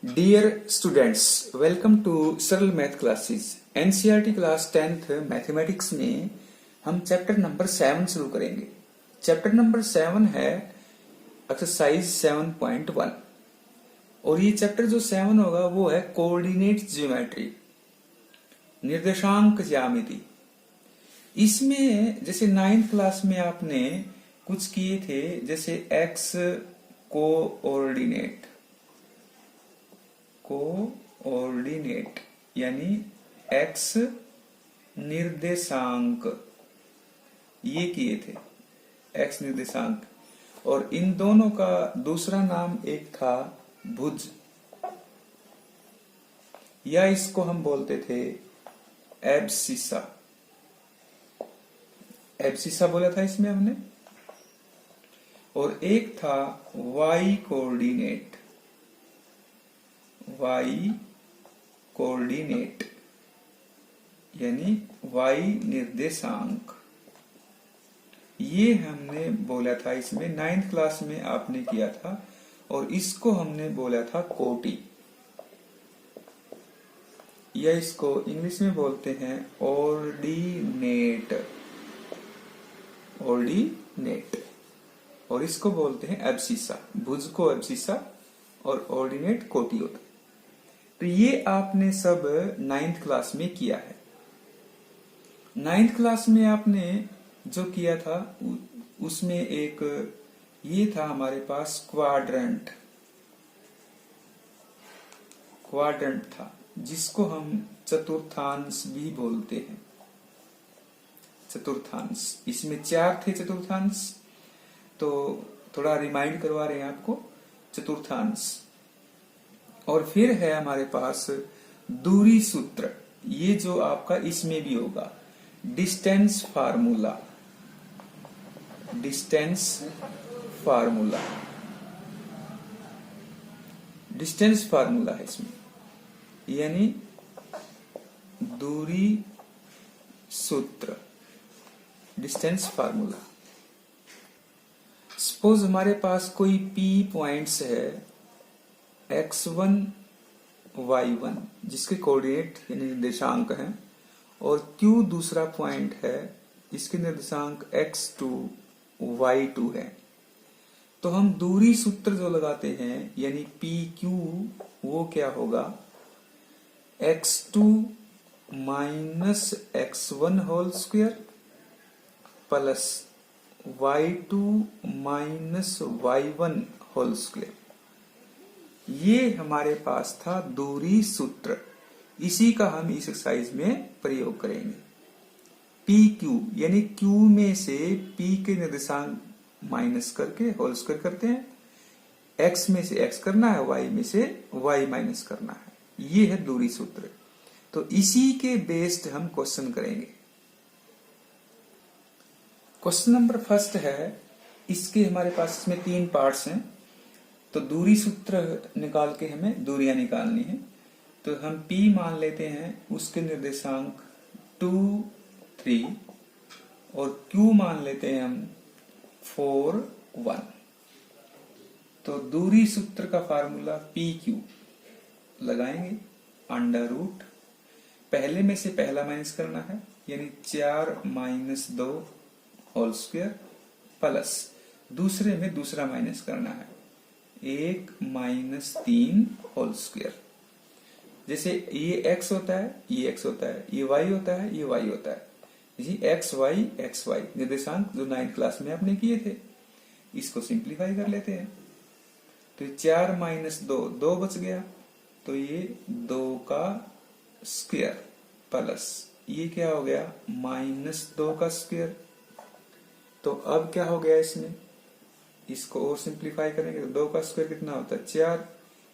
Dear students, welcome to सरल math classes. NCERT class 10th mathematics में हम chapter number 7 शुरू करेंगे। चैप्टर नंबर 7 है एक्सरसाइज 7.1 और ये चैप्टर जो 7 होगा वो है कोऑर्डिनेट ज्योमेट्री, निर्देशांक ज्यामिति। इसमें जैसे 9th क्लास में आपने कुछ किए थे, जैसे एक्स कोऑर्डिनेट यानी एक्स निर्देशांक, ये किए थे एक्स निर्देशांक। और इन दोनों का दूसरा नाम एक था भुज, या इसको हम बोलते थे एब्सिसा। एब्सिसा बोला था इसमें हमने। और एक था वाई कोऑर्डिनेट यानी वाई निर्देशांक, ये हमने बोला था। इसमें 9th क्लास में आपने किया था और इसको हमने बोला था कोटि, या इसको इंग्लिश में बोलते हैं ऑर्डिनेट, और इसको बोलते हैं एब्सिसा। भुज को एब्सिसा और ऑर्डिनेट कोटि होता है। तो ये आपने सब 9th क्लास में किया है। 9th क्लास में आपने जो किया था उसमें एक ये था हमारे पास क्वाड्रेंट था, जिसको हम चतुर्थांश भी बोलते हैं। चतुर्थांश, इसमें 4 थे चतुर्थांश, तो थोड़ा रिमाइंड करवा रहे हैं आपको चतुर्थांश। और फिर है हमारे पास दूरी सूत्र, ये जो आपका इसमें भी होगा डिस्टेंस फार्मूला है इसमें, यानी दूरी सूत्र, डिस्टेंस फार्मूला। सपोज हमारे पास कोई P पॉइंट्स है x1 y1 जिसके कोऑर्डिनेट यानी निर्देशांक हैं, और Q दूसरा पॉइंट है इसके निर्देशांक x2 y2 है। तो हम दूरी सूत्र जो लगाते हैं यानी PQ, वो क्या होगा x2 minus x1 whole square plus y2 minus y1 whole square. ये हमारे पास था दूरी सूत्र। इसी का हम इस एक्सरसाइज में प्रयोग करेंगे। PQ यानी Q में से P के निर्देशांक माइनस करके होल स्क्वायर करते हैं। X में से X करना है, Y में से Y माइनस करना है। ये है दूरी सूत्र। तो इसी के बेस्ड हम क्वेश्चन करेंगे। क्वेश्चन नंबर फर्स्ट है, इसके हमारे पास इसमें 3 पार्ट्स हैं। तो दूरी सूत्र निकाल के हमें दूरियां निकालनी है। तो हम P मान लेते हैं, उसके निर्देशांक 2, 3, और Q मान लेते हैं हम 4, 1। तो दूरी सूत्र का फार्मूला PQ लगाएंगे, अंडर रूट पहले में से पहला माइनस करना है, यानी 4 माइनस 2 होल स्क्वायर प्लस दूसरे में दूसरा माइनस करना है, 1 माइनस 3 होल स्क्वायर। जैसे ये x होता है, ये x होता है, ये y होता है, ये y होता है जी, x y निर्देशांक जो 9th क्लास में आपने किए थे। इसको सिंप्लीफाई कर लेते हैं। तो 4 माइनस 2 बच गया, तो ये 2 का स्क्वायर प्लस ये क्या हो गया माइनस 2 का स्क्वायर। तो अब क्या हो गया इसमें, इसको और सिंप्लीफाई करेंगे तो 2 का स्क्वायर कितना होता है 4,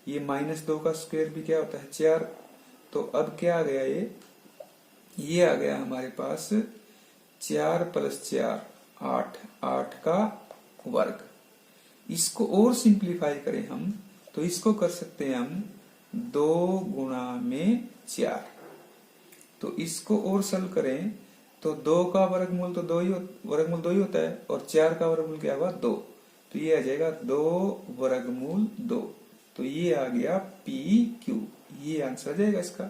ये माइनस 2 का स्क्वायर भी क्या होता है 4। तो अब क्या आ गया, ये आ गया हमारे पास 4 प्लस 4 8 का वर्ग। इसको और सिंप्लीफाई करें हम तो इसको कर सकते हैं हम 2 गुणा में 4। तो इसको और सॉल्व करें तो 2 का वर्गमूल तो 2 ही होता है, और 4 का वर्गमूल क्या हुआ 2। तो ये आ जाएगा 2 वर्गमूल 2। तो ये आ गया पी क्यू, ये आंसर आ जाएगा इसका।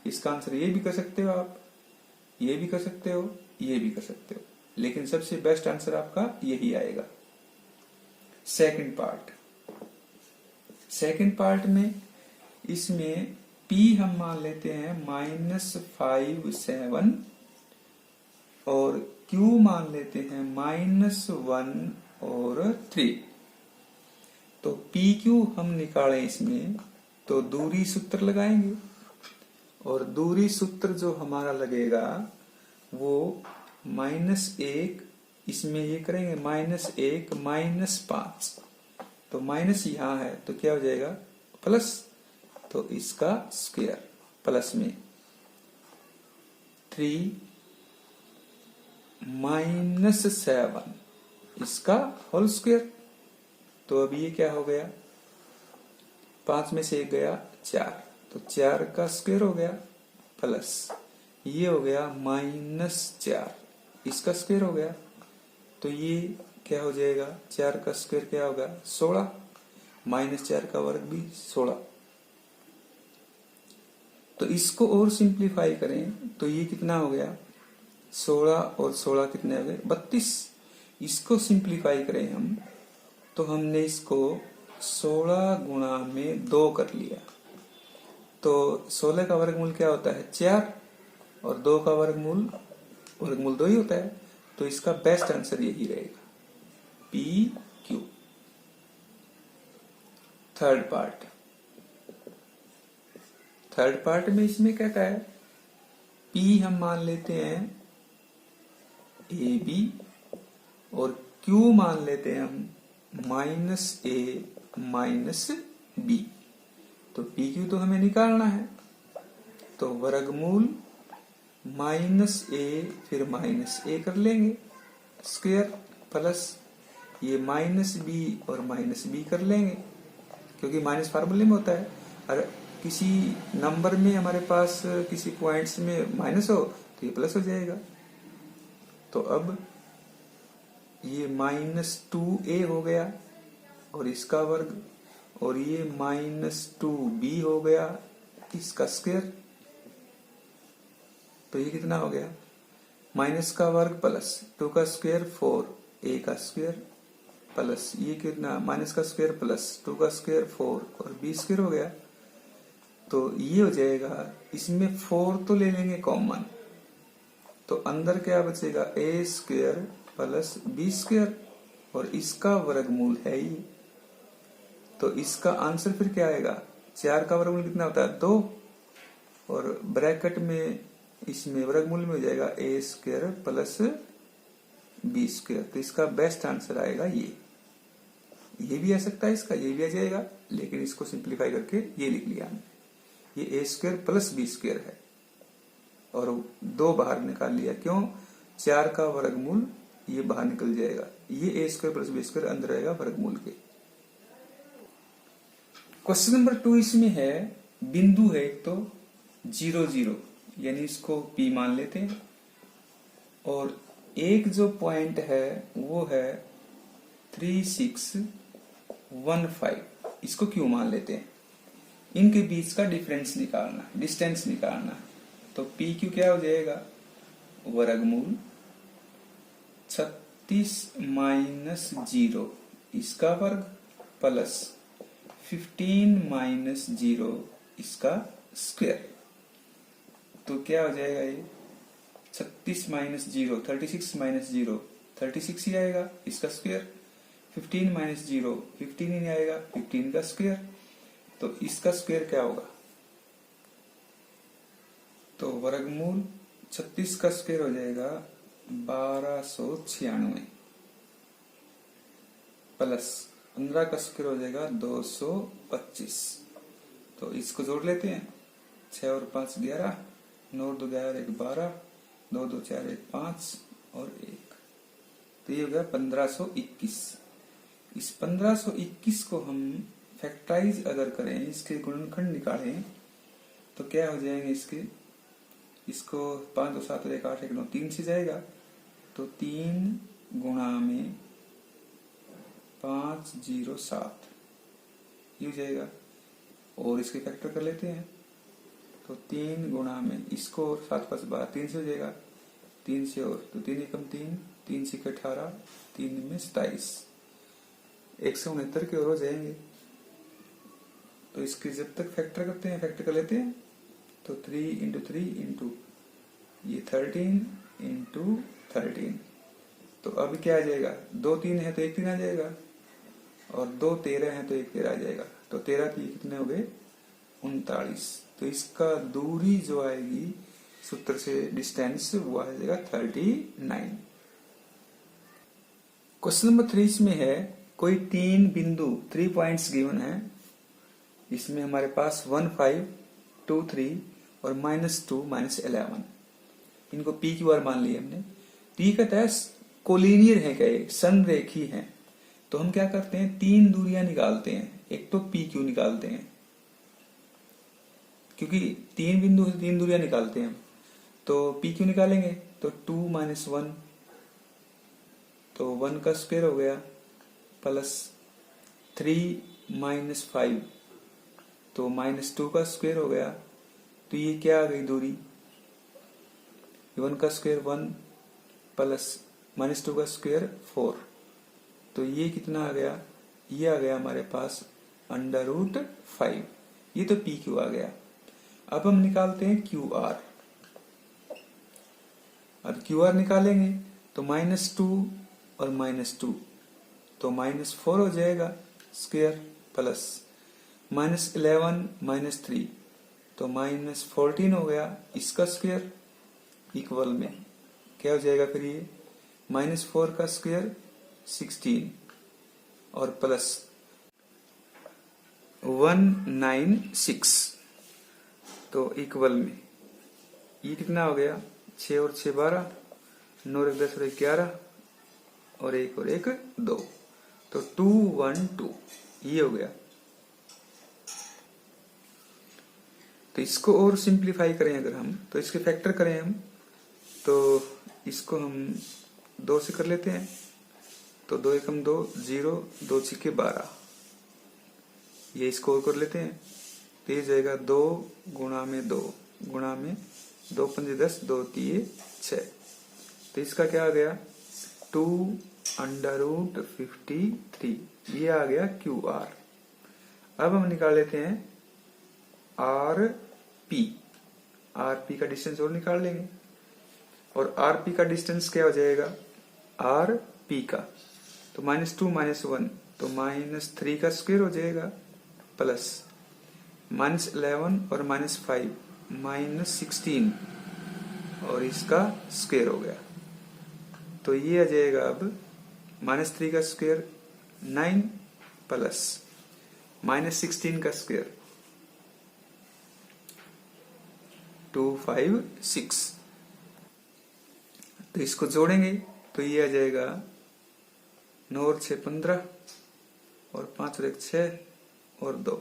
इसका आंसर ये भी कर सकते हो आप, ये भी कर सकते हो, ये भी कर सकते हो, लेकिन सबसे बेस्ट आंसर आपका यही आएगा। सेकंड पार्ट में इसमें P हम मान लेते हैं -5 7 और Q मान लेते हैं -1 और 3। तो PQ हम निकालें इसमें तो दूरी सूत्र लगाएंगे, और दूरी सूत्र जो हमारा लगेगा वो -1, इसमें ये करेंगे -1 -5, तो माइनस यहाँ है तो क्या हो जाएगा प्लस, तो इसका स्क्वायर प्लस में 3 -7 इसका होल स्क्वायर। तो अब ये क्या हो गया, 5 में से 1 गया 4, तो 4 का स्क्वायर हो गया प्लस ये हो गया -4 इसका स्क्वायर हो गया। तो ये क्या हो जाएगा, 4 का स्क्वायर क्या होगा 16, -4 का वर्ग भी 16। तो इसको और सिंप्लीफाई करें तो ये कितना हो गया, 16 और 16 कितने हो गए 32। इसको सिंप्लीफाई करें हम तो हमने इसको 16 गुणा में 2 कर लिया, तो 16 का वर्गमूल क्या होता है 4 और 2 का वर्गमूल 2 ही होता है। तो इसका बेस्ट आंसर यही रहेगा पी क्यू। थर्ड पार्ट में इसमें क्या है, P हम मान लेते हैं ए बी और Q मान लेते हैं हम -a -b। तो PQ तो हमें निकालना है, तो वर्गमूल -a फिर -a कर लेंगे स्क्वायर प्लस ये -b और -b कर लेंगे, क्योंकि माइनस फार्मूले में होता है। अगर किसी नंबर में हमारे पास किसी पॉइंट्स में माइनस हो तो ये प्लस हो जाएगा। तो अब ये -2a हो गया और इसका वर्ग, और ये -2b हो गया इसका स्क्वायर। तो ये कितना हो गया, माइनस का वर्ग प्लस 2 का स्क्वायर 4 a का स्क्वायर प्लस ये कितना माइनस का स्क्वायर प्लस 2 का स्क्वायर 4 और b स्क्वायर हो गया। तो ये हो जाएगा, इसमें 4 तो ले लेंगे कॉमन, तो अंदर क्या बचेगा a square plus b square और इसका वर्गमूल है ये। तो इसका आंसर फिर क्या आएगा, 4 का वर्गमूल कितना होता है 2 और ब्रैकेट में इसमें वर्गमूल में हो जाएगा a square plus b square. तो इसका बेस्ट आंसर आएगा ये भी आ सकता है, इसका ये भी आ जाएगा, लेकिन इसको सिंप्लीफाई करके ये लिख लिया हमने, ये a square plus b square है और 2 बाहर निकाल लिया, क्यों 4 का वर्गमूल ये बाहर निकल जाएगा, ये a square plus b square अंदर रहेगा वर्गमूल के। क्वेश्चन नंबर 2 इसमें है, बिंदु है तो 0 0 यानी इसको P मान लेते हैं, और एक जो पॉइंट है वो है 3 6 1 5, इसको Q मान लेते हैं। इनके बीच का डिफरेंस निकालना, डिस्टेंस निकालना, तो पी क्यू क्या हो जाएगा, वर्गमूल 36 माइनस 0 इसका वर्ग प्लस 15 माइनस 0 इसका स्क्वायर। तो क्या हो जाएगा, ये 36 माइनस 0 36 माइनस 0 36 ही आएगा इसका स्क्वायर, 15 माइनस 0 15 ही नहीं आएगा 15 का स्क्वायर। तो इसका स्क्वायर क्या होगा, तो वर्गमूल 36 का स्क्वायर हो जाएगा 1296 प्लस 15 का स्क्वायर हो जाएगा 225। तो इसको जोड़ लेते हैं, 6 और 5 11, 9 और 2 11 1 12, 2 2 4 1 5 और 1, तो ये हो गया 1521। इस 1521 को हम फैक्टराइज अगर करें, इसके गुणनखंड निकालें तो क्या हो जाएंगे इसके, इसको 5 2 7 1 8 1 9 3 से जाएगा, तो 3 गुणा में 5 0 7 ये हो जाएगा। और इसके फैक्टर कर लेते हैं। तो 3 गुणा में इसको और 7 5 12, 3 से हो जाएगा, 3 से और तो 3 एकम 3, 3 से 18, 3 में 27, 169 के और हो जाएंगे। तो इसके जब तक फैक्टर करते हैं, फैक्टर कर लेते हैं, तो 3 इंटू 3 इंटू ये 13 इंटू 13। तो अब क्या आ जाएगा, 2 3 है तो 1 3 आ जाएगा, और 2 13 है तो 1 13 आ जाएगा। तो 13 3 कितने हो गए, 39। तो इसका दूरी जो आएगी सूत्र से डिस्टेंस वो आ जाएगा 39। क्वेश्चन नंबर 3 इसमें है, कोई 3 बिंदु 3 पॉइंट्स गिवन है। इसमें हमारे पास 1 5 2 3 और -2 -11, इनको पी क्यू आर मान लिए हमने। पी का तहत कोलिनियर है, क्या ये संरेखी है। तो हम क्या करते हैं, 3 दूरियां निकालते हैं। एक तो पी क्यू निकालते हैं, क्योंकि 3 बिंदु से 3 दूरियां निकालते हैं हम। तो पी क्यू निकालेंगे तो 2 - 1, तो 1 का स्क्वायर हो गया, प्लस 3 - 5, तो -2 का स्क्वायर हो गया। तो ये क्या आ गई दूरी, 1 का स्क्वायर 1 प्लस -2 का स्क्वायर 4। तो ये कितना आ गया, ये आ गया हमारे पास √5। ये तो पी क्यू आ गया। अब हम निकालते हैं क्यू आर। अब क्यू आर निकालेंगे तो -2 और -2, तो -4 हो जाएगा स्क्वायर, प्लस -11 -3, तो -14 हो गया इसका स्क्वायर, इक्वल में क्या हो जाएगा फिर ये, -4 का स्क्वायर 16 और प्लस 196, तो इक्वल में ये कितना हो गया, 6 और 6 12, 9 और 10 और 11, और 1 और 1 2, तो 212 ये हो गया। तो इसको और सिंप्लीफाई करें अगर हम, तो इसके फैक्टर करें हम, तो इसको हम 2 से कर लेते हैं। तो 2 एकम 2 0, 2 छिके 12, ये इसको और कर लेते हैं। तो ये जाएगा 2 गुणा में 2 गुणा में 2 5 10, 2 3 6। तो इसका क्या आ गया, 2√53, ये आ गया क्यू आर। अब हम निकाल लेते हैं आर पी का डिस्टेंस और निकाल लेंगे। और आर पी का डिस्टेंस क्या हो जाएगा, आर पी का, तो -2 -1, तो -3 का स्क्वायर हो जाएगा, प्लस -11 और -5 -16, और इसका स्क्वायर हो गया। तो ये आ जाएगा अब -3 का स्क्वायर 9, प्लस -16 का स्क्वायर 256। तो इसको जोड़ेंगे तो ये आ जाएगा 9 और 6 15, और 5 और 1 6 और 2।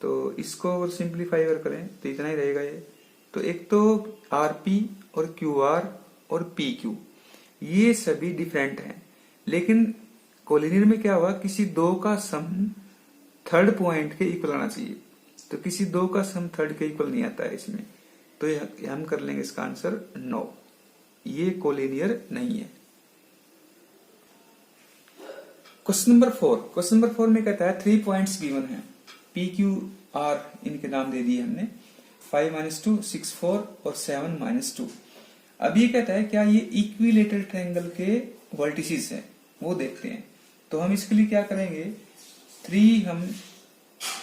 तो इसको और सिंप्लीफाई अगर करें तो इतना ही रहेगा ये। तो एक तो आरपी और क्यू आर और पी क्यू ये सभी डिफरेंट हैं, लेकिन कोलिनियर में क्या हुआ, किसी दो का सम थर्ड पॉइंट के इक्वल आना चाहिए। तो किसी दो का सम थर्ड के इक्वल नहीं आता है इसमें, तो हम कर लेंगे इसका आंसर 9, ये कोलिनियर नहीं है। क्वेश्चन नंबर 4 में कहता है 3 पॉइंट्स गिवन है, पी क्यू आर इनके नाम दे दिए हमने, 5 - 2 6 4 और 7 - 2। अब ये कहता है क्या ये इक्विलेटरल ट्रायंगल के वर्टिसेस हैं, वो देखते हैं। तो हम इसके लिए क्या करेंगे, 3 हम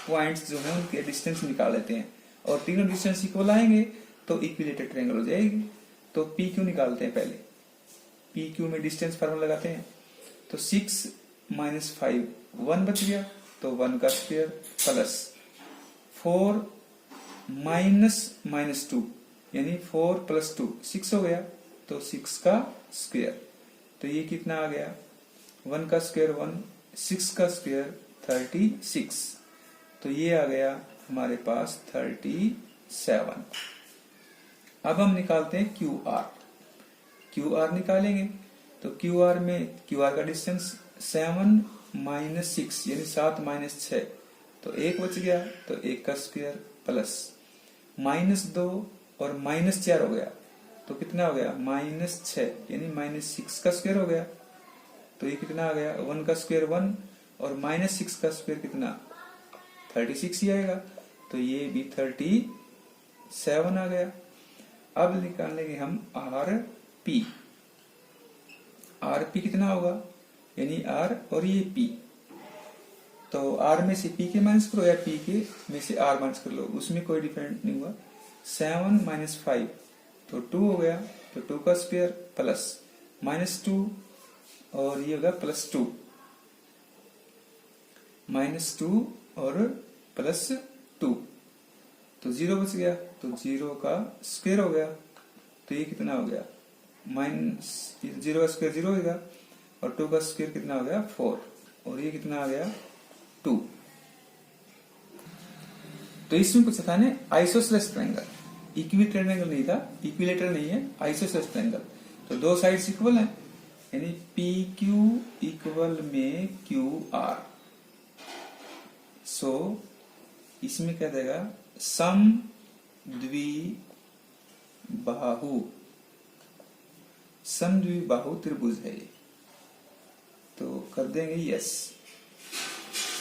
पॉइंट्स जो है उनके डिस्टेंस निकाल लेते हैं, और तीनों डिस्टेंस इक्वल आएंगे तो इक्विलेटरल ट्रायंगल हो जाएगी। तो पी क्यू निकालते हैं पहले, पी क्यू में डिस्टेंस फार्मूला लगाते हैं। तो 6 - 5 1 बच गया, तो 1 का स्क्वायर, प्लस 4 - -2 यानी 4 + 2 6 हो गया, तो 6 का स्क्वायर। तो ये कितना आ गया, 1 का स्क्वायर 1, 6 का स्क्वायर 36। तो ये आ गया हमारे पास 37। अब हम निकालते हैं क्यू आर निकालेंगे। तो क्यू आर का डिस्टेंस 7 - 6 यानी 7 - 6, तो 1 बच गया, तो 1 का स्क्वायर प्लस -2 और -4 हो गया, तो कितना हो गया -6 यानी -6 का स्क्वायर हो गया। तो ये कितना आ गया 1 का स्क्वायर 1 और -6 का स्क्वायर कितना 36 ही आएगा, तो ये भी 37 आ गया। अब निकालेंगे हम आर पी कितना होगा, यानी आर और ये पी, तो आर में से पी के माइनस करो या पी के में से आर माइनस कर लो, उसमें कोई डिफरेंट नहीं हुआ। 7 - 5 तो 2 हो गया, तो 2 का स्क्वायर प्लस -2 और ये होगा +2 -2 और +2, तो 0 बच गया, तो 0 का स्क्वायर हो गया, तो ये कितना हो गया -0 का स्क्वायर 0 होगा और 2 का स्क्वायर कितना हो गया 4 और ये कितना आ गया 2। तो इसमें पूछा था ने आइसोसेलेस ट्रायंगल, इक्विलेटरल ट्रायंगल नहीं था, इक्विलेटरल नहीं है, आइसोसेलेस ट्रायंगल। तो दो साइड्स इक्वल हैं, यानी पी क्यू इक्वल में क्यू आर। सो इसमें क्या देगा समद्विबाहु त्रिभुज है ये, तो कर देंगे यस।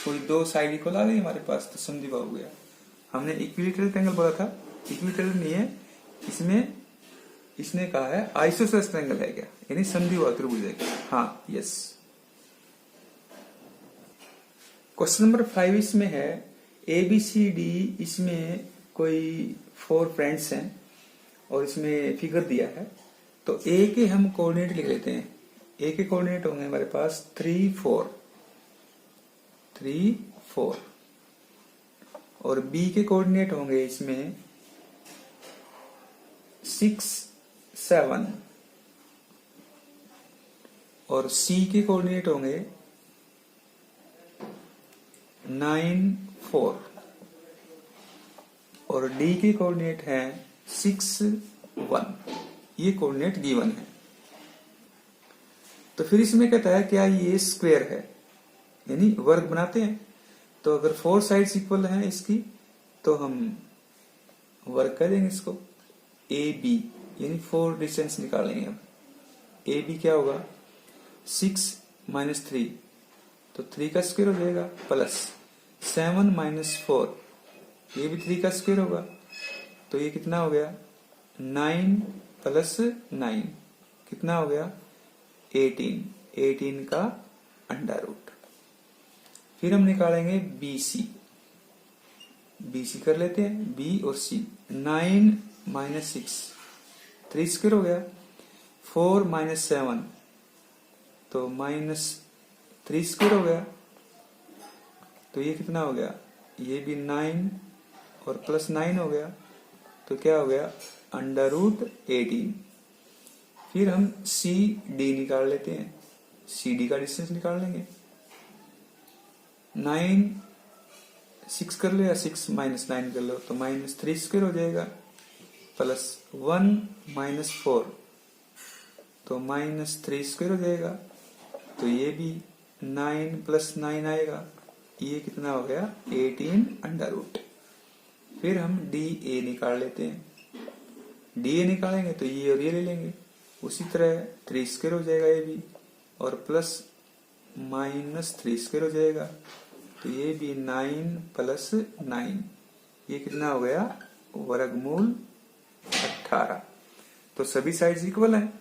कोई दो साइड इक्वल आ गई हमारे पास, तो समद्विबाहु हो गया। हमने इक्विलेटरल ट्रायंगल बोला था, इक्विलेटरल नहीं है, इसमें इसने कहा है आइसोसेलेस ट्रायंगल है क्या, यानी समद्विबाहु त्रिभुज है क्या। हाँ यस। क्वेश्चन नंबर 5 इसमें है ABCD, इसमें कोई 4 फ्रेंड्स हैं और इसमें फिगर दिया है, तो A के हम कोऑर्डिनेट लिख लेते हैं। A के कोऑर्डिनेट होंगे हमारे पास 3 4 और B के कोऑर्डिनेट होंगे इसमें 6 7 और C के कोऑर्डिनेट होंगे 9 4 और D के कोऑर्डिनेट है 6 1। ये कोऑर्डिनेट गिवन है। तो फिर इसमें कहता है क्या ये स्क्वायर है, यानी वर्ग बनाते हैं। तो अगर 4 साइड्स इक्वल हैं इसकी, तो हम वर्ग कर देंगे इसको। AB यानी 4 डिस्टेंस निकालेंगे हम। AB क्या होगा 6 - 3, तो 3 का स्क्वायर हो जाएगा, प्लस 7 - 4, ये भी 3 का स्क्वायर होगा, तो ये कितना हो गया 9 + 9 कितना हो गया 18 का अंडर रूट। फिर हम निकालेंगे BC कर लेते हैं, B और C। 9 - 6 3 स्क्वायर हो गया, 4 - 7 तो -3 स्क्वायर हो गया, तो ये कितना हो गया, ये भी 9 और +9 हो गया, तो क्या हो गया अंडर रूट 18। फिर हम CD निकाल लेते हैं, CD का डिस्टेंस निकाल लेंगे। 9 6 कर लो या 6 - 9 कर लो, तो -3 स्क्वायर हो जाएगा, प्लस 1 - 4 तो -3 स्क्वायर हो जाएगा, तो ये भी 9 + 9 आएगा, ये कितना हो गया 18 अंडर रूट। फिर हम DA निकाल लेते हैं। DA निकालेंगे तो ये और ये ले लेंगे, उसी तरह 3 स्क्वायर हो जाएगा ये भी, और प्लस -3 स्क्वायर हो जाएगा, तो ये भी 9 + 9 ये कितना हो गया वर्गमूल 18। तो सभी साइड्स इक्वल हैं,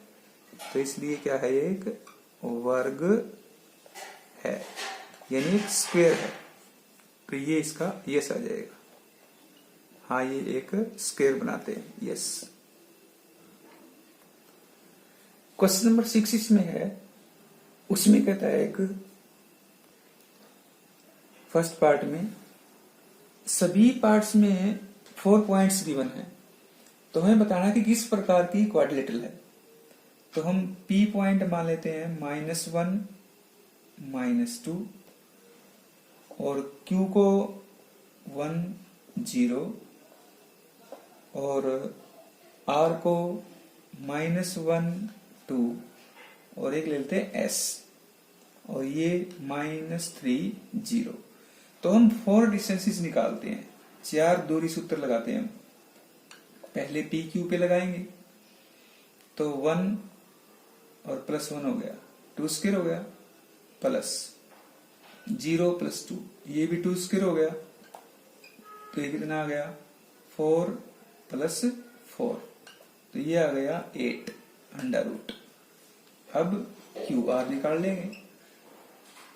तो इसलिए क्या है एक वर्ग है, यानी एक स्क्वायर है, तो ये इसका यस आ जाएगा। हाँ ये एक स्क्वायर बनाते हैं, यस। क्वेश्चन नंबर 6 इसमें है, उसमें कहता है एक फर्स्ट पार्ट में सभी पार्ट्स में 4 पॉइंट्स गिवन है, तो हमें बताना कि किस प्रकार की क्वाड्रिलेटरल है। तो हम P पॉइंट मान लेते हैं -1 -2 और Q को 1 0 और R को -1 2 और एक ले लेते हैं S और ये -3 0। तो हम 4 डिस्टेंसेस निकालते हैं, 4 दूरी सूत्र लगाते हैं हम। पहले पी क्यू पे लगाएंगे तो 1 और प्लस 1 हो गया, 2 स्क्वायर हो गया, प्लस 0 प्लस 2, ये भी 2 स्क्वायर हो गया, तो ये कितना आ गया 4 प्लस 4, तो ये आ गया 8 अंडर रूट। अब क्यू आर निकाल लेंगे,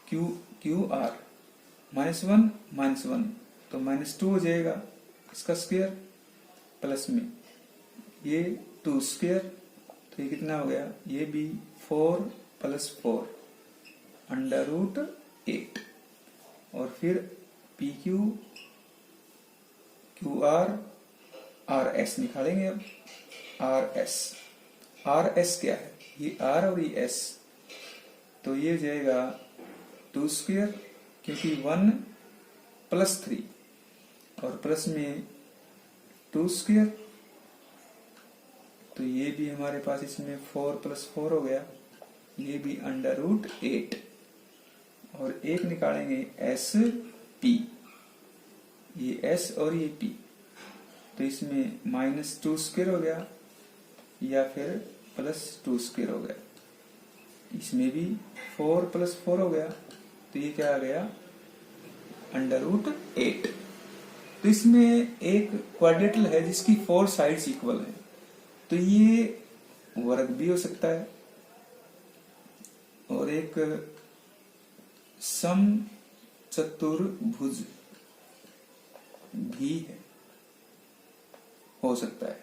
क्यू आर -1 तो -2 हो जाएगा इसका स्क्वायर, प्लस में ये 2 स्क्वायर, तो ये कितना हो गया, ये भी 4 प्लस 4 अंडर रूट 8। और फिर P Q Q R S निकालेंगे। अब आर एस क्या है, ये आर और ये एस, तो ये जाएगा 2 स्क्वायर, क्योंकि 1 प्लस 3 और प्लस में 2 स्क्वायर, तो ये भी हमारे पास इसमें 4 प्लस 4 हो गया, ये भी अंडर रूट 8। और एक निकालेंगे एस पी, ये एस और ये पी, तो इसमें -2 स्क्वायर हो गया या फिर +2 स्क्वायर हो गया, इसमें भी 4 प्लस 4 हो गया, तो ये क्या आ गया अंडर रूट 8। तो इसमें एक क्वाड्रेटल है जिसकी 4 साइड्स इक्वल है, तो ये वर्ग भी हो सकता है और एक समचतुर्भुज भी है, हो सकता है,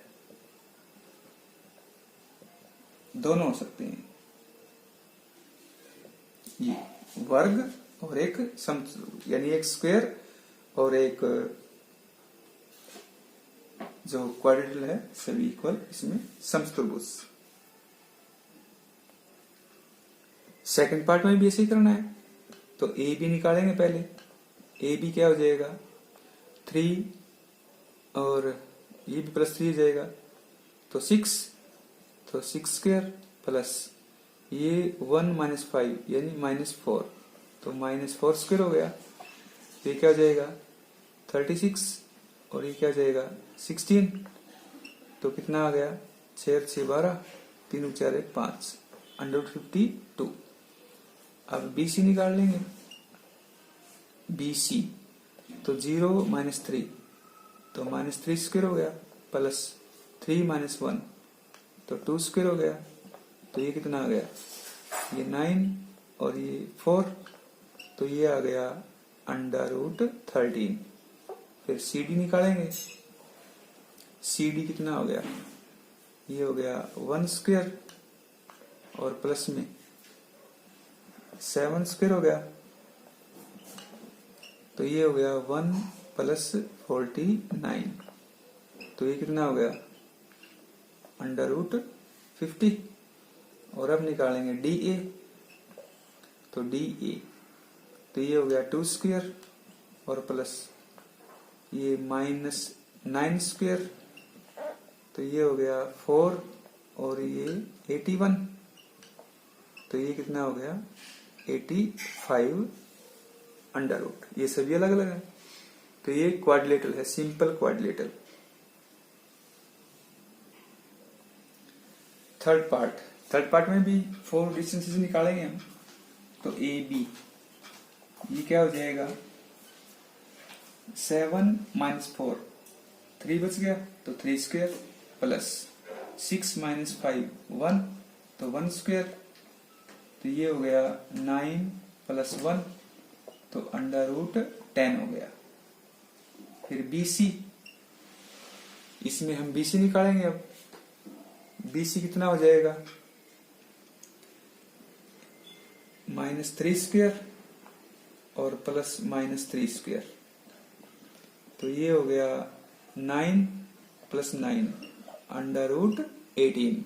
दोनों हो सकते हैं, ये वर्ग और एक यानी एक स्क्वायर और एक जो क्वाड्रेटल है सभी इक्वल, इसमें समचतुर्भुज। सेकंड पार्ट में भी ऐसे ही करना है, तो ए बी निकालेंगे पहले। ए बी क्या हो जाएगा 3 और ये भी +3 हो जाएगा, तो 6, तो 6 स्क्वायर प्लस ये 1 - 5 यानी -4, तो -4 स्क्वायर हो गया, ये क्या हो जाएगा 36 और ये क्या हो जाएगा 16, तो कितना आ गया 6 6 12, 3 4 5 अंडर 52। अब BC निकाल लेंगे, BC तो 0 - 3, तो -3 स्क्वायर हो गया, प्लस 3 - 1 तो 2 स्क्वायर हो गया, तो ये कितना आ गया, ये 9 और ये 4, तो ये आ गया अंडर रूट 13। फिर CD निकालेंगे, CD कितना हो गया, ये हो गया 1 स्क्वायर और प्लस में 7 स्क्वायर हो गया, तो ये हो गया 1 प्लस 49, तो ये कितना हो गया अंडर रूट 50। और अब निकालेंगे DA, तो DA तो ये हो गया 2 स्क्वायर और प्लस ये -9 स्क्वायर, तो ये हो गया 4 और ये 81, तो ये कितना हो गया 85 अंडर रूट। ये सभी अलग अलग है, तो ये क्वाड्रिलेटरल है, सिंपल क्वाड्रिलेटरल। थर्ड पार्ट में भी 4 डिस्टेंसेस निकालेंगे हम, तो AB ये क्या हो जाएगा 7 - 4, 3 बच गया, तो 3 स्क्वायर प्लस 6 - 5 1, तो 1 स्क्वायर, तो ये हो गया 9 + 1, तो अंडर रूट 10 हो गया। फिर BC, इसमें हम BC निकालेंगे। अब BC कितना हो जाएगा -3 स्क्वायर और प्लस -3 स्क्वायर, तो ये हो गया 9 + 9 अंडर रूट 18।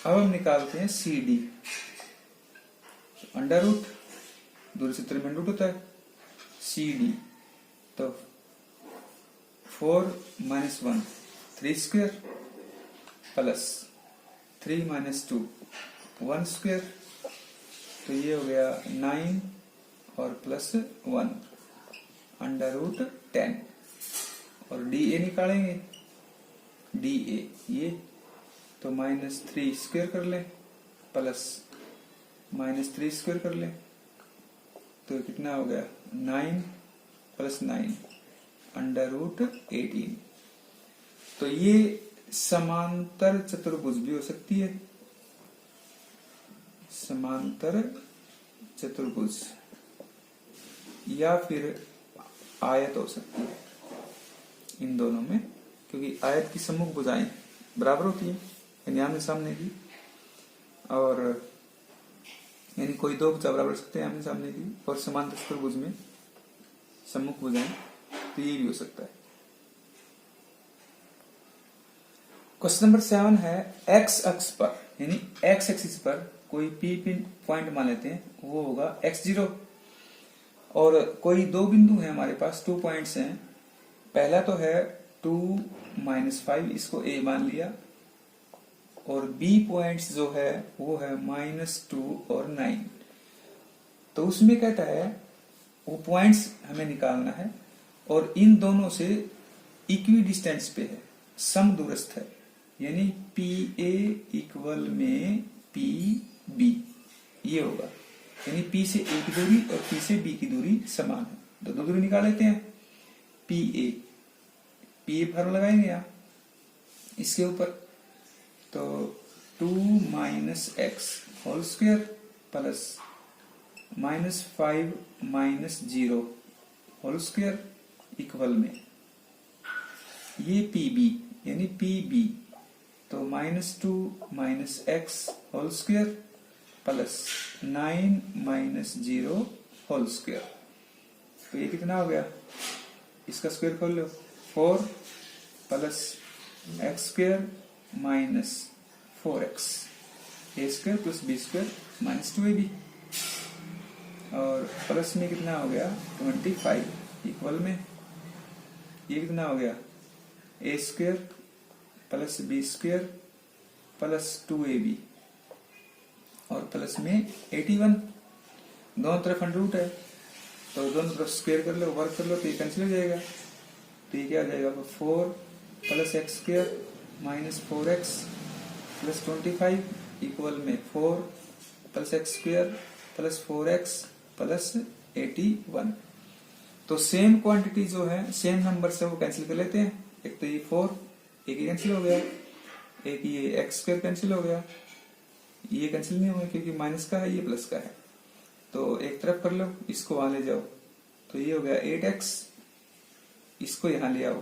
अब हम निकालते हैं CD, अंडर रूट दूरी सूत्र में रूट होता है, CD तो 4 - 1 3 स्क्वायर प्लस 3 - 2 1 स्क्वायर, तो ये हो गया 9 और प्लस 1 अंडर रूट 10 और डी ए निकालेंगे, डी ए ये तो -3 स्क्वायर कर ले प्लस -3 स्क्वायर कर ले तो कितना हो गया 9 प्लस 9 अंडर रूट 18। तो ये समांतर चतुर्भुज भी हो सकती है, समांतर चतुर्भुज या फिर आयत हो सकती है इन दोनों में, क्योंकि आयत की सम्मुख भुजाएं बराबर होती है यानी आमने सामने की, और यानी कोई दो भुजा बराबर सकते हैं आमने सामने की, और समांतर चतुर्भुज में सम्मुख भुजाएं, तो ये भी हो सकता है। क्वेश्चन नंबर 7 है एक्स अक्ष पर यानी एक्स एक्सिस पर कोई पी पिन पॉइंट मान लेते हैं, वो होगा x0 और कोई दो बिंदु है हमारे पास, 2 पॉइंट्स हैं। पहला तो है 2 -5, इसको a मान लिया, और b पॉइंट्स जो है वो है -2 और 9। तो उसमें कहता है वो पॉइंट्स हमें निकालना है और इन दोनों से इक्वी डिस्टेंस पे है, सम दूरस्थ है, यानी PA इक्वल में PB ये होगा, यानी P से A की दूरी और P से B की दूरी समान है। तो दो दूरी निकाल लेते हैं। PA फॉर्मूला लगाएंगे यहाँ इसके ऊपर, तो 2 - x whole square plus -5 - 0 whole square equal में ये PB यानी PB, तो -2 - x whole square plus 9 - 0 whole square, तो ये कितना हो गया, इसका स्क्वायर खोल लो, 4 plus x square minus 4x a square plus b square -2ab, और प्लस में कितना हो गया 25 इक्वल में ये कितना हो गया a square plus b square plus 2ab और प्लस में 81। दोनों तरफ अंडर रूट है तो दोनों तरफ स्क्वायर कर लो, वर्क कर लो, तो ये कैंसिल हो जाएगा। तो ये क्या हो जाएगा 4 plus x square minus 4x plus 25 equal में 4 plus x square plus 4x plus 81। तो सेम क्वांटिटी जो है सेम नंबर से वो कैंसिल कर लेते हैं। एक तो ये 4 एक ये कैंसिल हो गया, एक ये x स्क्वायर कैंसिल हो गया, ये कैंसिल नहीं होगा क्योंकि माइनस का है ये प्लस का है, तो एक तरफ कर लो, इसको वहां ले जाओ, तो ये हो गया 8x, इसको यहां ले आओ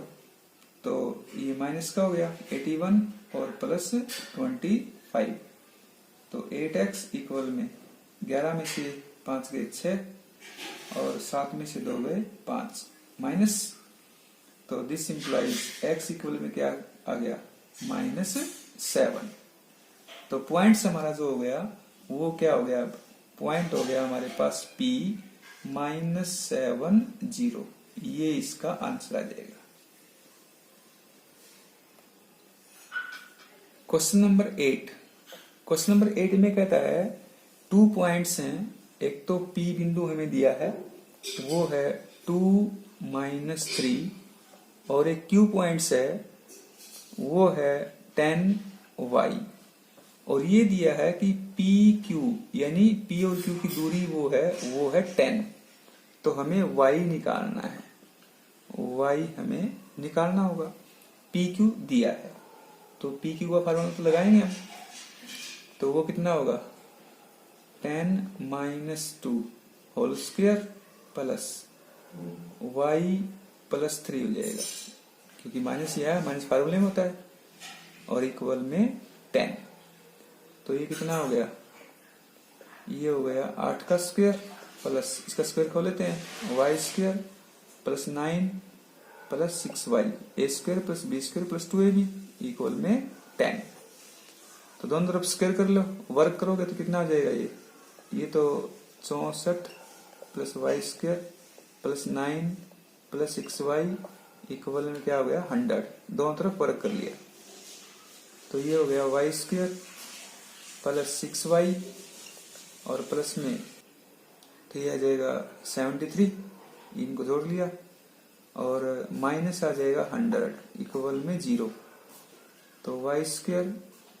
तो ये माइनस का हो गया 81 और प्लस 25, तो 8x इक्वल में 11 में से 5 गए 6 और 7 में से 2 गए 5 माइनस, तो दिस इंप्लाइज x इक्वल में क्या आ गया -7। तो पॉइंट्स हमारा जो हो गया वो क्या हो गया, पॉइंट हो गया हमारे पास P -70, ये इसका आंसर आ जाएगा। क्वेश्चन नंबर 8, क्वेश्चन नंबर 8 में कहता है 2 पॉइंट्स हैं, एक तो P बिंदु हमें दिया है वो है 2 - 3 और एक Q पॉइंट्स है वो है 10y, और ये दिया है कि PQ यानी P और Q की दूरी वो है 10, तो हमें y निकालना है, y हमें निकालना होगा। PQ दिया है तो PQ का फार्मूला तो लगाएंगे हम, तो वो कितना होगा 10 - 2 whole square plus y plus 3 हो जाएगा, क्योंकि माइनस यह है, माइनस फार्मूले में होता है, और इक्वल में 10, तो ये कितना हो गया, ये हो गया 8 का स्क्वायर प्लस इसका स्क्वायर खोल लेते हैं y square plus 9 plus 6y a square plus b square plus 2ab equal में 10। तो दोनों तरफ स्क्वायर कर लो, वर्क करोगे तो कितना हो जाएगा, ये तो 64 plus y square plus 9 plus 6y equal में क्या हो गया 100। दोनों तरफ वर्क कर लिया तो ये हो गया y स्क्वायर प्लस 6y और प्लस में तो ये आ जाएगा 73, इनको जोड़ लिया, और माइनस आ जाएगा 100 इक्वल में 0। तो Y square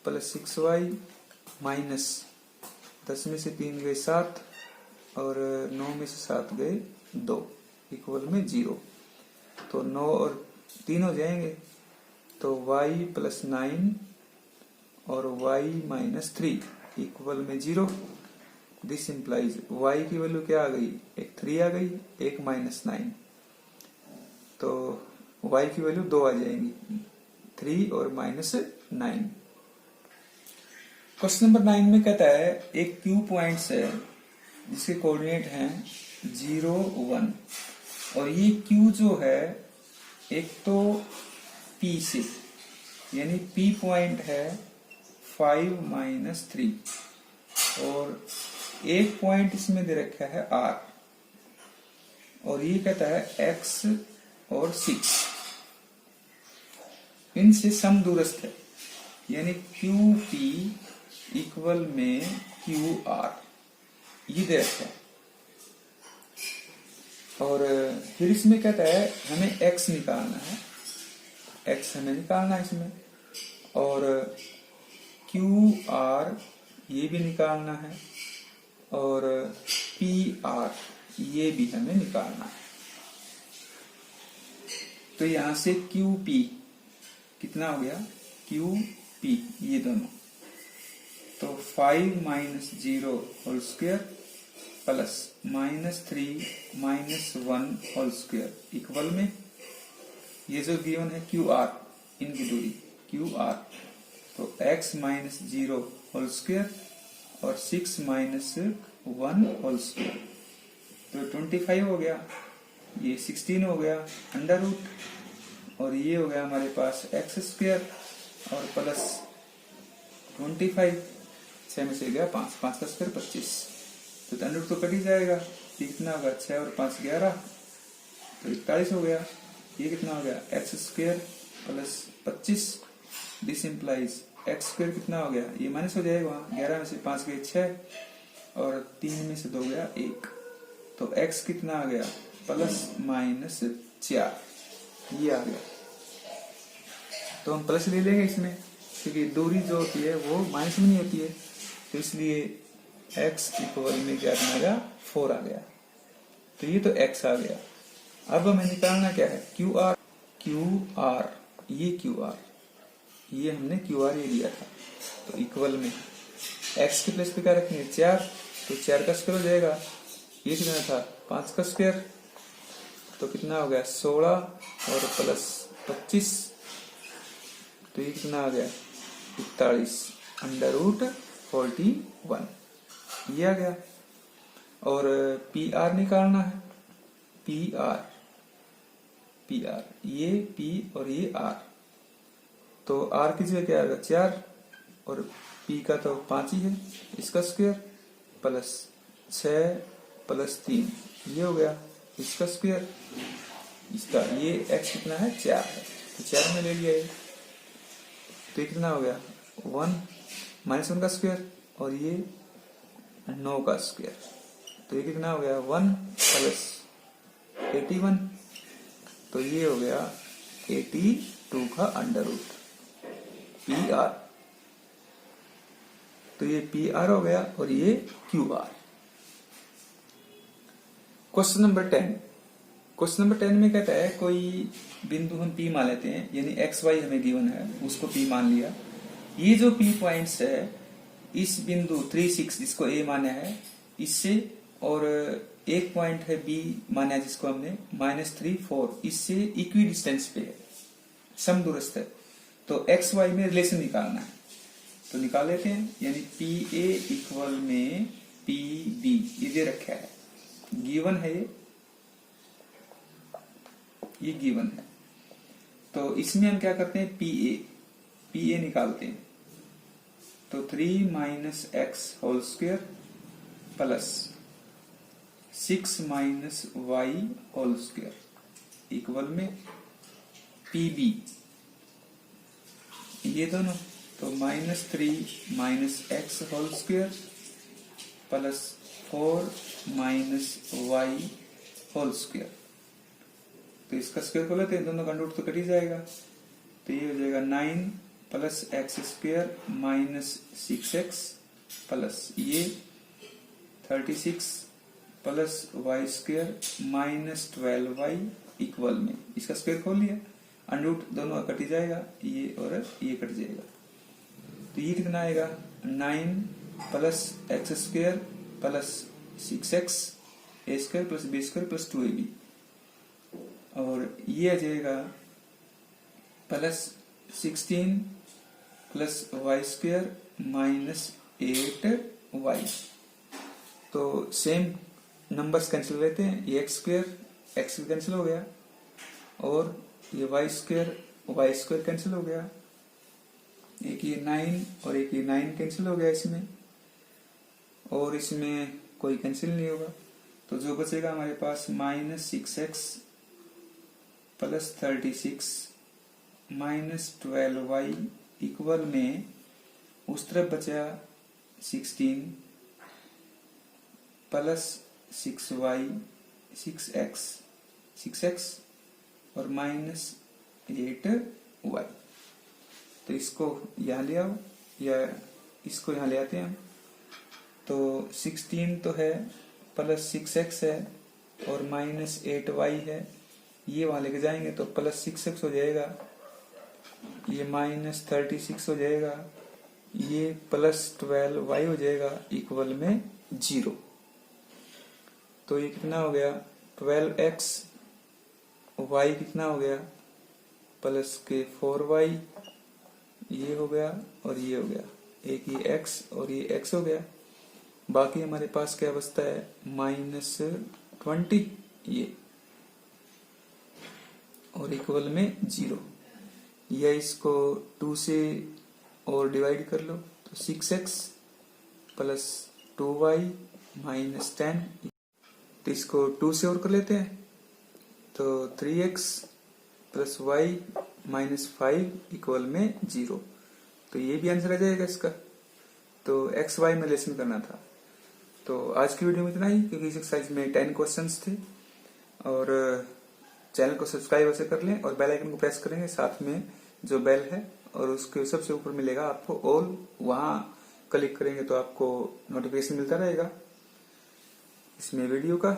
plus 6y minus 10 में से 3 गए 7 और 9 में से 7 गए 2 इक्वल में 0। तो 9 और 3 हो जाएंगे, तो y प्लस 9 और y माइनस 3 इक्वल में 0। दिस इंप्लाइज y की वैल्यू क्या आ गई, एक 3 आ गई, एक माइनस 9, तो y की वैल्यू 2 आ जाएंगी, 3 और माइनस 9। क्वेश्चन नंबर 9 में कहता है एक क्यू पॉइंट्स है जिसके कोऑर्डिनेट हैं 0 1, और ये क्यू जो है एक तो P से, यानी P पॉइंट है 5 माइनस 3, और एक पॉइंट इसमें दे रखा है R, और ये कहता है X और 6, इनसे समदूरस्थ है, यानी QP इक्वल में QR, ये दे रखा है। और फिर इसमें कहता है हमें X निकालना है, X हमें निकालना है इसमें, और QR ये भी निकालना है, और PR ये भी हमें निकालना है। तो यहां से QP कितना हो गया, QP ये दोनों, तो 5 minus 0 whole square plus minus 3 minus 1 whole square equal में ये जो गिवन है QR, इनकी दूरी QR, तो x माइनस 0 होल स्क्वायर और 6 माइनस 1 होल स्क्वायर, तो 25 हो गया, ये 16 हो गया अंडर रूट, और ये हो गया हमारे पास एक्स स्क्वायर और प्लस 25, 6 में से गया 5, 5 का स्क्वायर 25, तो अंडर रूट तो कट ही जाएगा, ये कितना होगा 6 और 5 11, तो 41 हो गया। ये कितना हो गया x square plus 25, this implies x square कितना हो गया, ये माइनस हो जाएगा, वहां 11 में से 5 गए 6 और 3 में से 2 गया 1, तो x कितना आ गया प्लस माइनस 4, ये आ गया। तो हम प्लस ले लेंगे इसमें, क्योंकि दूरी जो होती है वो माइनस में नहीं होती है, तो इसलिए x इक्वल में क्या आ गया 4 आ गया, तो ये तो x आ गया। अब हमें निकालना क्या है QR, ये QR, ये हमने QR ये लिया था, तो इक्वल में x के प्लेस पे क्या रखेंगे 4, तो 4 का स्क्वायर हो जाएगा, ये कितना था 5 का स्क्वायर, तो कितना हो गया 16 और प्लस 25, तो ये कितना आ गया 41 अंडर रूट 41, ये आ गया। और PR निकालना है, PR ये P और ये R, तो R की जगह क्या आएगा 4 और P का तो 5 ही है, इसका स्क्वायर प्लस 6 प्लस 3 ये हो गया इसका स्क्वायर, इसका ये x कितना है 4 है, तो 4 में ले लिया ये, तो ये कितना हो गया 1 माइनस 1 का स्क्वायर और ये 9 का स्क्वायर, तो ये कितना हो गया 1 प्लस 81, तो ये हो गया 82 का अंडर रूट PR, तो ये PR हो गया और ये QR। क्वेश्चन नंबर 10 में कहता है कोई बिंदु हम P मान लेते हैं, यानी XY हमें गिवन है, उसको P मान लिया। ये जो P पॉइंट्स है इस बिंदु 36 जिसको A माना है इससे, और एक पॉइंट है B माना है जिसको हमने -3 4, इससे इक्वी डिस्टेंस पे है, समदूरस्थ है, तो XY में रिलेशन निकालना है, तो निकाल लेते हैं। यानी PA इक्वल में PB ये दे रखा है, गिवन है, ये गिवन है, तो इसमें हम क्या करते हैं PA निकालते हैं, तो 3 minus x whole square plus 6 minus y whole square equal में PB ये दोनों, तो -3 minus x whole square plus 4 minus Y whole square. तो इसका स्क्वायर को लेते हैं, दोनों का रूट तो कट ही जाएगा। तो ये हो जाएगा 9 plus X square minus 6x plus ये 36 plus Y square minus 12y equal में इसका स्क्वायर खोल लिया, अंडरूट दोनों कट ही जाएगा, ये और ये कट जाएगा। तो ये कितना आएगा 9 plus X square plus 6x A square plus B square plus 2ab, और ये आ जाएगा plus 16 plus Y square minus 8y। तो सेम नंबर्स कैंसिल लेते हैं, ये एक्स स्क्वायर एक्स कैंसिल हो गया, और ये वाई स्क्वायर कैंसिल हो गया, एक ये 9 और एक ये 9 कैंसिल हो गया इसमें, और इसमें कोई कैंसिल नहीं होगा। तो जो बचेगा हमारे पास minus 6x plus 36 minus 12y equal में उस तरफ बचा 16 प्लस 6y 6x और माइनस 8y। तो इसको यहाँ ले आओ या इसको यहाँ ले आते हैं हम। तो 16 तो है प्लस 6x है और माइनस 8y है, ये वहां लेके जाएंगे तो प्लस 6x हो जाएगा, ये माइनस 36 हो जाएगा, ये प्लस 12y हो जाएगा इक्वल में 0। तो ये कितना हो गया 12x, y कितना हो गया प्लस के 4y, ये हो गया और ये हो गया, एक ये x और ये x हो गया। बाकी हमारे पास क्या बचता है माइनस 20 ये और इक्वल में 0, या इसको 2 से और डिवाइड कर लो तो 6x प्लस 2y माइनस 10। तो इसको 2 से और कर लेते हैं तो 3x plus y minus 5 equal में 0। तो ये भी आंसर आ जाएगा इसका। तो x y में लेसन करना था। तो आज की वीडियो में इतना ही, क्योंकि इस एक्सरसाइज में 10 क्वेश्चंस थे। और चैनल को सब्सक्राइब ऐसे कर लें और बेल आइकन को प्रेस करेंगे, साथ में जो बेल है और उसके सबसे ऊपर मिलेगा आपको ऑल, वहां क्लिक करेंगे तो आपको नोटिफिकेशन मिलता रहेगा इसमें वीडियो का।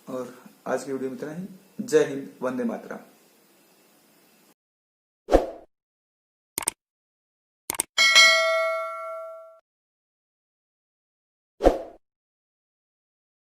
और आज की वीडियो में इतना ही। जय हिंद, वंदे मातरम।